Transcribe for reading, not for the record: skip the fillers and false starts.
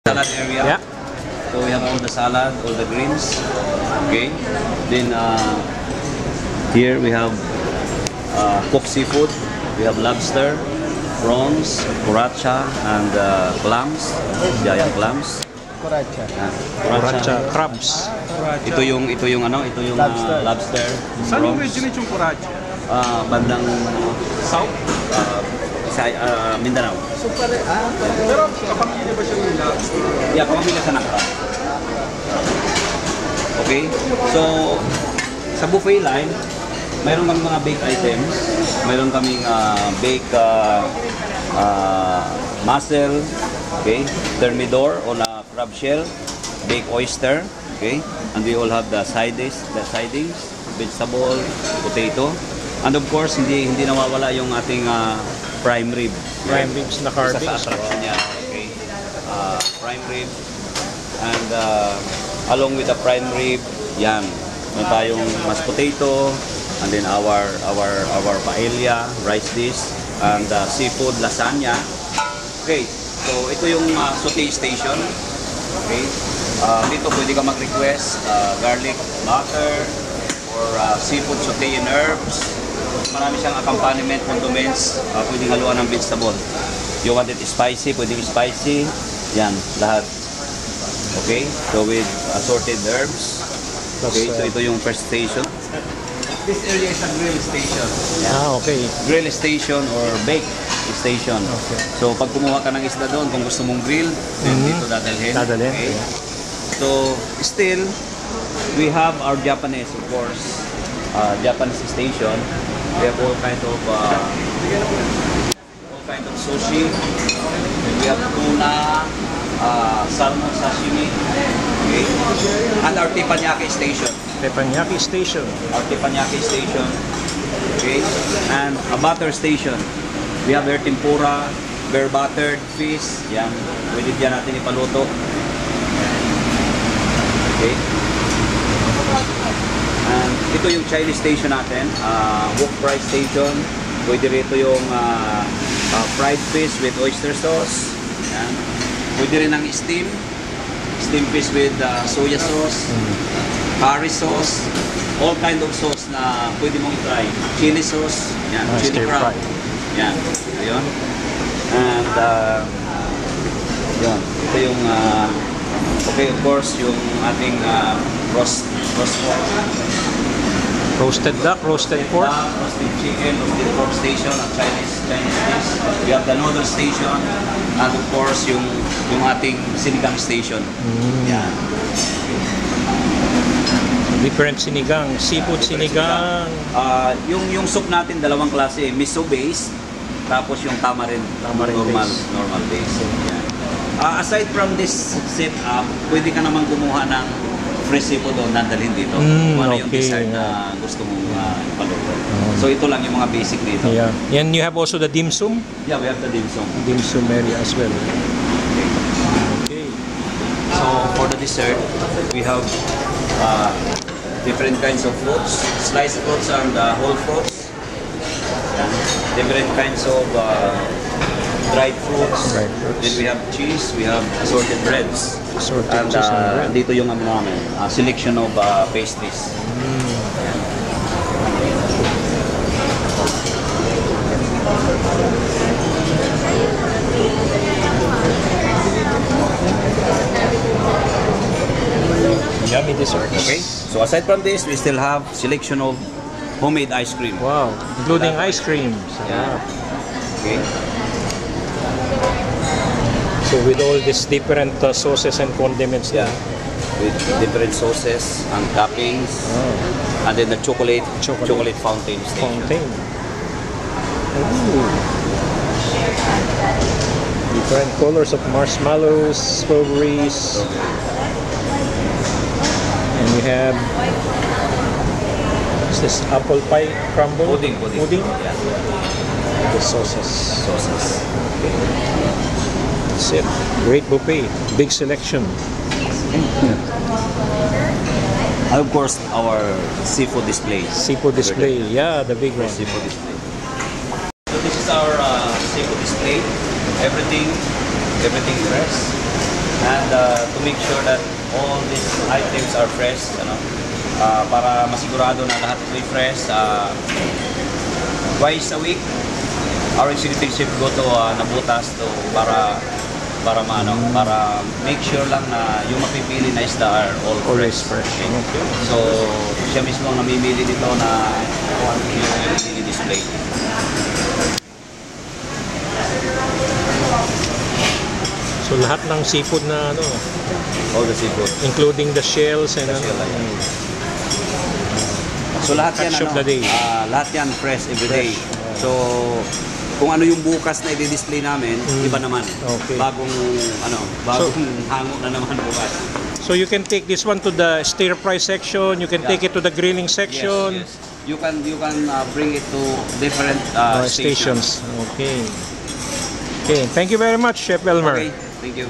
Salad area. Yeah. So we have all the salad, all the greens. Okay. Then here we have cooked seafood. We have lobster, prawns, cuaracha, and clams. Yeah, clams. Cuaracha. Cuaracha crabs. Ito yung Lobster. lobster. Saan mo prawns. originate yung Kuracha? Bandang south, sa Mindanao. Pero kapamilya ba siya yung lobster? Yeah, pamilya sa Nakra. Okay? So, sa buffet line, mayroon kami mga baked items. Mayroon kaming baked mussel, okay? Thermidor on a crab shell, baked oyster, okay? And we all have the sidings, vegetable, potato. And of course, hindi nawawala yung ating prime rib. Prime ribs na Isa sa carvings. attraction niya, okay? Prime rib. And along with the prime rib, yan. Meron tayong mashed potato, and then our paella, rice dish, and seafood lasagna. Okay, so ito yung saute station. Okay, dito pwede ka mag-request garlic butter or seafood saute and herbs. Marami siyang accompaniment, condiments, pwedeng haluan ng vegetable. You want it spicy, pwedeng spicy. Yan, lahat. Okay, so with assorted herbs. Okay, so ito yung first station. This area is a grill station. Yeah. Okay. Grill station or bake station. Okay. So pag kumuha ka ng isda doon, kung gusto mong grill, then dito dadalhin. Dadalhin, Okay. okay. So still, we have our Japanese, of course, Japanese station. We have all kind of sushi. We have tuna, salmon sashimi. Okay. And our teppanyaki station. Teppanyaki Station. Our teppanyaki station. Okay. And a butter station. We have our tempura, bare buttered fish. Yan. Pwede dyan natin ipaluto. Okay. And ito yung Chinese station natin. Wok fry station. Pwede rito yung fried fish with oyster sauce. Yan. Pwede rin ang steam fish with soya sauce, curry sauce, all kind of sauce na pwede mong i-try. Chili sauce, yan, chili stir crab. fry. Yan, ayun. And yun, ito yung okay, of course, yung ating roast pork. Roasted duck, roasted pork. Roasted chicken, roasted pork station, at Chinese dish. We have the noodle station, and of course yung ating sinigang station. Yan. Different sinigang, seafood sinigang. Yung soup natin dalawang klase, miso base, tapos yung tamarind normal base. Yan. Aside from this setup, pwede ka naman kumuha ng fresh seafood o nandalhin dito. Kung ano yung okay, dessert na gusto mong ipaluto. So ito lang yung mga basic dito. Yeah. And you have also the dim sum? Yeah, we have the dim sum. Dim sum area as well. Okay. So for the dessert, we have different kinds of fruits, sliced fruits and whole fruits. And different kinds of dried fruits. Then we have cheese, we have assorted breads. Assorted And cheese and bread. dito yung ano namin, selection of pastries. Yummy desserts. Okay? So aside from this, we still have selection of homemade ice cream. Wow, including ice cream. Yeah. Okay? So with all these different sauces and condiments. Yeah. With different sauces and toppings. And then the chocolate fountain station. Fountain. Ooh. Different colors of marshmallows, strawberries. And we have, what's this, apple pie crumble? Pudding. Yeah. The sauces. Sauces. That's it. Great buffet. Big selection. And of course, our seafood display. Seafood display. Yeah, the big one. Seafood display. So this is our seafood display. Everything fresh. And to make sure that all these items are fresh, ano, para masigurado na lahat ito'y fresh. Twice a week, our executive chef go to Nabutas to para make sure lang na yung mapipili na isda are all Always fresh. fresh. Okay. Okay. So, siya mismo ang namimili nito na yung display. So lahat ng seafood na ano, All the seafood. including the shells and ano. So lahat yan, Catch of the day. lahat yan fresh every day. So kung ano yung bukas na i-display namin, iba naman. Okay. Bagong hango na naman bukas. So you can take this one to the stir fry section, you can take it to the grilling section. Yes. You can bring it to different Stations. Okay. Okay, thank you very much, Chef Elmer. Okay, thank you.